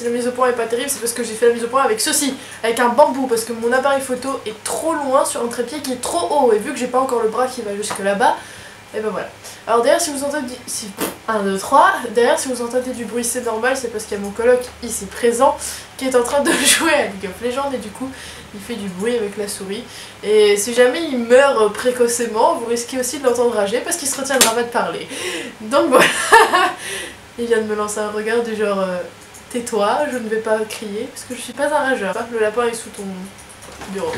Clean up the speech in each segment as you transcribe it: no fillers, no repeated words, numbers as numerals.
si la mise au point est pas terrible, c'est parce que j'ai fait la mise au point avec ceci, avec un bambou, parce que mon appareil photo est trop loin sur un trépied qui est trop haut, et vu que j'ai pas encore le bras qui va jusque là-bas, et ben voilà. Alors derrière si vous entendez... 1, 2, 3. Derrière si vous entendez du bruit c'est normal, c'est parce qu'il y a mon coloc ici présent qui est en train de jouer à League of Legends et du coup il fait du bruit avec la souris. Et si jamais il meurt précocement, vous risquez aussi de l'entendre rager parce qu'il se retiendra pas de parler. Donc voilà. Il vient de me lancer un regard du genre tais-toi, je ne vais pas crier parce que je suis pas un rageur. Le lapin est sous ton bureau.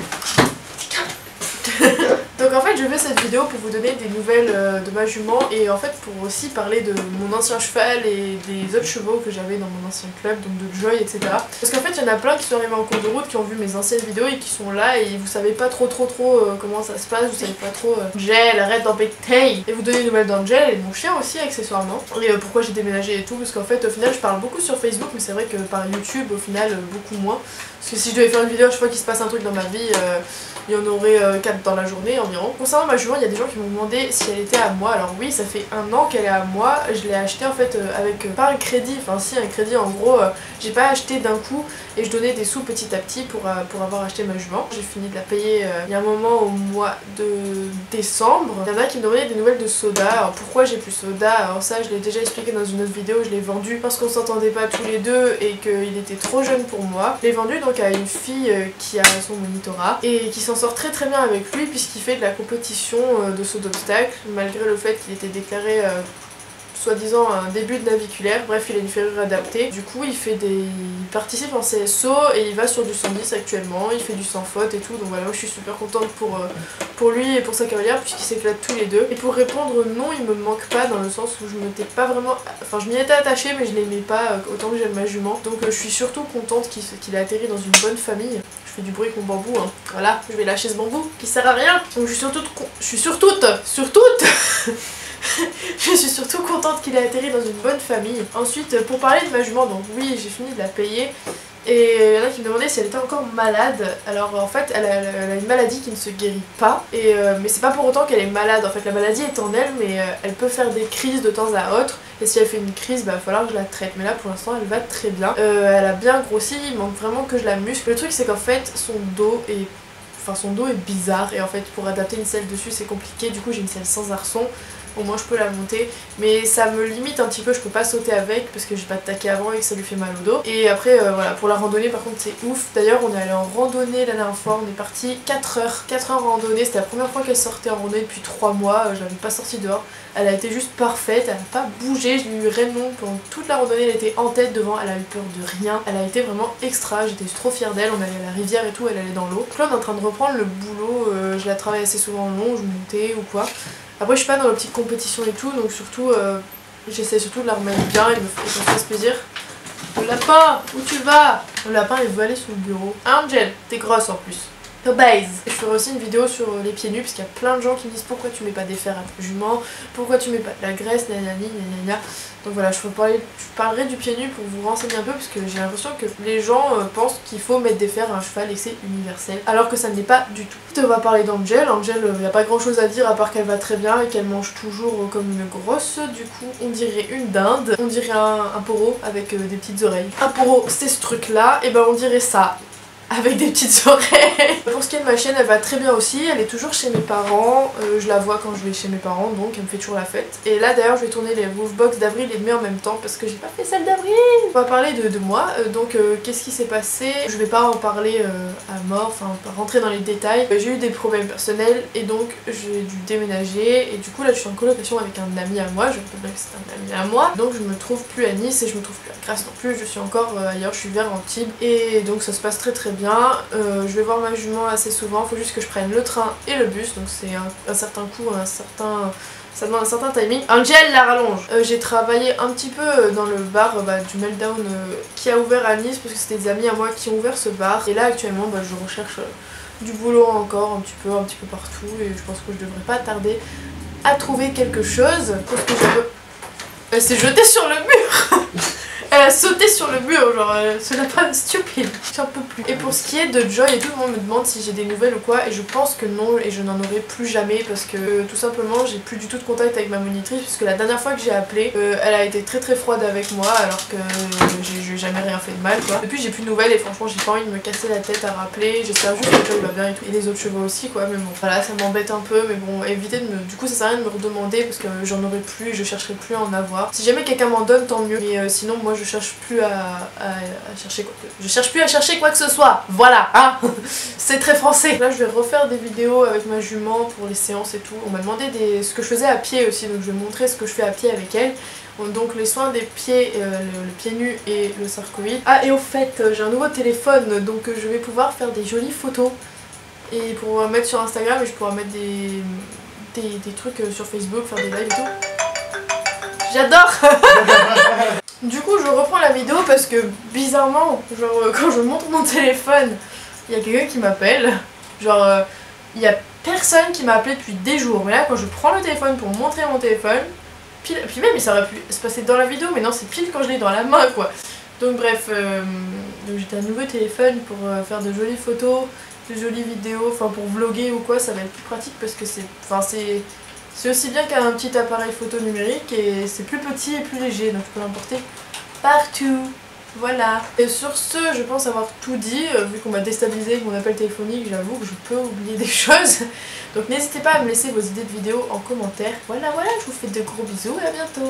Donc en fait je fais cette vidéo pour vous donner des nouvelles de ma jument et en fait pour aussi parler de mon ancien cheval et des autres chevaux que j'avais dans mon ancien club, donc de Joy, etc. Parce qu'en fait il y en a plein qui sont arrivés en cours de route, qui ont vu mes anciennes vidéos et qui sont là et vous savez pas trop comment ça se passe, vous savez pas trop Angel, arrête d'embêter. Et vous donnez des nouvelles d'Angel et de mon chien aussi accessoirement. Et pourquoi j'ai déménagé et tout, parce qu'en fait au final je parle beaucoup sur Facebook mais c'est vrai que par YouTube au final beaucoup moins. Parce que si je devais faire une vidéo à chaque fois qu'il se passe un truc dans ma vie, il y en aurait 4 dans la journée environ. Concernant ma jument, il y a des gens qui m'ont demandé si elle était à moi. Alors oui, ça fait 1 an qu'elle est à moi. Je l'ai achetée en fait avec pas un crédit, enfin si un crédit en gros. J'ai pas acheté d'un coup et je donnais des sous petit à petit pour avoir acheté ma jument. J'ai fini de la payer il y a un moment au mois de décembre. Il y en a qui me demandaient des nouvelles de Soda. Alors pourquoi j'ai plus Soda? Alors ça je l'ai déjà expliqué dans une autre vidéo. Je l'ai vendu parce qu'on s'entendait pas tous les deux et qu'il était trop jeune pour moi. Je l'ai vendu donc à une fille qui a son monitorat et qui s'en sort très très bien avec lui puisqu'il fait de la compétition de saut d'obstacle malgré le fait qu'il était déclaré soi-disant un début de naviculaire. Bref, il a une ferrure adaptée. Du coup, il participe en CSO et il va sur du 110 actuellement. Il fait du sans faute et tout. Donc voilà, moi je suis super contente pour lui et pour sa cavalière puisqu'ils s'éclatent tous les deux. Et pour répondre non, il me manque pas dans le sens où je m'étais pas vraiment... Enfin, je m'y étais attachée mais je l'aimais pas autant que j'aime ma jument. Donc je suis surtout contente qu'il a atterri dans une bonne famille. Je fais du bruit avec mon bambou, hein. Voilà, je vais lâcher ce bambou qui sert à rien. Donc je suis surtout je suis surtout contente qu'il ait atterri dans une bonne famille. Ensuite, pour parler de ma jument, donc oui, j'ai fini de la payer. Et il y en a qui me demandaient si elle était encore malade. Alors en fait, elle a une maladie qui ne se guérit pas. Mais c'est pas pour autant qu'elle est malade. En fait, la maladie est en elle, mais elle peut faire des crises de temps à autre. Et si elle fait une crise, bah, il va falloir que je la traite. Mais là, pour l'instant, elle va très bien. Elle a bien grossi, il manque vraiment que je la muscle. Le truc, c'est qu'en fait, son dos est bizarre. Et en fait, pour adapter une selle dessus, c'est compliqué. Du coup, j'ai une selle sans arçon. Au moins je peux la monter, mais ça me limite un petit peu, je peux pas sauter avec parce que j'ai pas de taquet avant et que ça lui fait mal au dos. Et après voilà, pour la randonnée par contre c'est ouf. D'ailleurs on est allé en randonnée la dernière fois, on est parti 4 heures en randonnée, c'était la première fois qu'elle sortait en randonnée depuis 3 mois, je l'avais pas sortie dehors. Elle a été juste parfaite, elle n'a pas bougé, je l'ai eu Raymond pendant toute la randonnée, elle était en tête devant, elle a eu peur de rien, elle a été vraiment extra, j'étais trop fière d'elle, on allait à la rivière et tout, elle allait dans l'eau. Donc là on est en train de reprendre le boulot, je la travaille assez souvent en long, je montais ou quoi. Après je suis pas dans la petite compétition et tout, donc surtout j'essaie surtout de la remettre bien et de me faire plaisir. Le lapin, où tu vas? Le lapin il veut aller sur le bureau. Angel, t'es grosse en plus. Base. Je ferai aussi une vidéo sur les pieds nus parce qu'il y a plein de gens qui me disent pourquoi tu mets pas des fers à ta jument, pourquoi tu mets pas de la graisse, nanani, nanana. Donc voilà, je parlerai du pied nu pour vous renseigner un peu parce que j'ai l'impression que les gens pensent qu'il faut mettre des fers à un cheval et que c'est universel, alors que ça ne l'est pas du tout. On va parler d'Angel. Angel, il n'y a pas grand chose à dire à part qu'elle va très bien et qu'elle mange toujours comme une grosse. Du coup, on dirait une dinde, on dirait un poro avec des petites oreilles. Un poro, c'est ce truc là, et ben on dirait ça. Avec des petites oreilles. Pour ce qui est de ma chienne, elle va très bien aussi, elle est toujours chez mes parents, je la vois quand je vais chez mes parents, donc elle me fait toujours la fête. Et là d'ailleurs je vais tourner les Wolfbox d'avril et de mai en même temps parce que j'ai pas fait celle d'avril. On va parler de moi, donc qu'est-ce qui s'est passé? Je vais pas en parler à mort, enfin pas rentrer dans les détails. J'ai eu des problèmes personnels et donc j'ai dû déménager et du coup là je suis en colocation avec un ami à moi, je peux dire que c'est un ami à moi. Donc je me trouve plus à Nice et je me trouve plus à Grasse non plus, je suis encore ailleurs, je suis vers Antibes et donc ça se passe très bien. Je vais voir ma jument assez souvent, il faut juste que je prenne le train et le bus, donc c'est un certain coût, ça demande un certain timing. Angel la rallonge. J'ai travaillé un petit peu dans le bar du Meltdown qui a ouvert à Nice parce que c'était des amis à moi qui ont ouvert ce bar. Et là actuellement je recherche du boulot encore un petit peu partout et je pense que je devrais pas tarder à trouver quelque chose parce que elle s'est jetée sur le mur. Elle a sauté sur le mur, genre ce lapin stupide. J'en peux plus. Et pour ce qui est de Joy et tout le monde me demande si j'ai des nouvelles ou quoi, et je pense que non, et je n'en aurai plus jamais parce que tout simplement j'ai plus du tout de contact avec ma monitrice, puisque la dernière fois que j'ai appelé, elle a été très froide avec moi alors que j'ai jamais rien fait de mal quoi. Depuis j'ai plus de nouvelles et franchement j'ai pas envie de me casser la tête à rappeler, j'espère juste que Joy va bien et tout, et les autres chevaux aussi quoi, mais bon voilà, ça m'embête un peu, mais bon, évitez de me... Du coup ça sert à rien de me redemander parce que j'en aurai plus et je chercherai plus à en avoir. Si jamais quelqu'un m'en donne tant mieux, mais sinon moi je cherche plus à chercher quoi que... Je cherche plus à chercher quoi que ce soit, voilà hein. C'est très français. Là je vais refaire des vidéos avec ma jument pour les séances et tout. On m'a demandé ce que je faisais à pied aussi, donc je vais montrer ce que je fais à pied avec elle. Donc les soins des pieds, le pied nu et le sarcoïde. Ah et au fait j'ai un nouveau téléphone, donc je vais pouvoir faire des jolies photos et pour mettre sur Instagram, et je pourrai mettre des trucs sur Facebook, faire des lives et tout. J'adore. Du coup je reprends la vidéo parce que bizarrement, genre quand je montre mon téléphone, il y a quelqu'un qui m'appelle. Genre il y a personne qui m'a appelé depuis des jours, mais là quand je prends le téléphone pour montrer mon téléphone, pile, puis même ça aurait pu se passer dans la vidéo, mais non c'est pile quand je l'ai dans la main quoi. Donc bref, j'ai un nouveau téléphone pour faire de jolies photos, de jolies vidéos, enfin pour vlogger ou quoi, ça va être plus pratique parce que c'est aussi bien qu'un petit appareil photo numérique et c'est plus petit et plus léger, donc je peux l'emporter partout. Voilà. Et sur ce, je pense avoir tout dit, vu qu'on m'a déstabilisé avec mon appel téléphonique, j'avoue que je peux oublier des choses. Donc n'hésitez pas à me laisser vos idées de vidéos en commentaire. Voilà, je vous fais de gros bisous et à bientôt.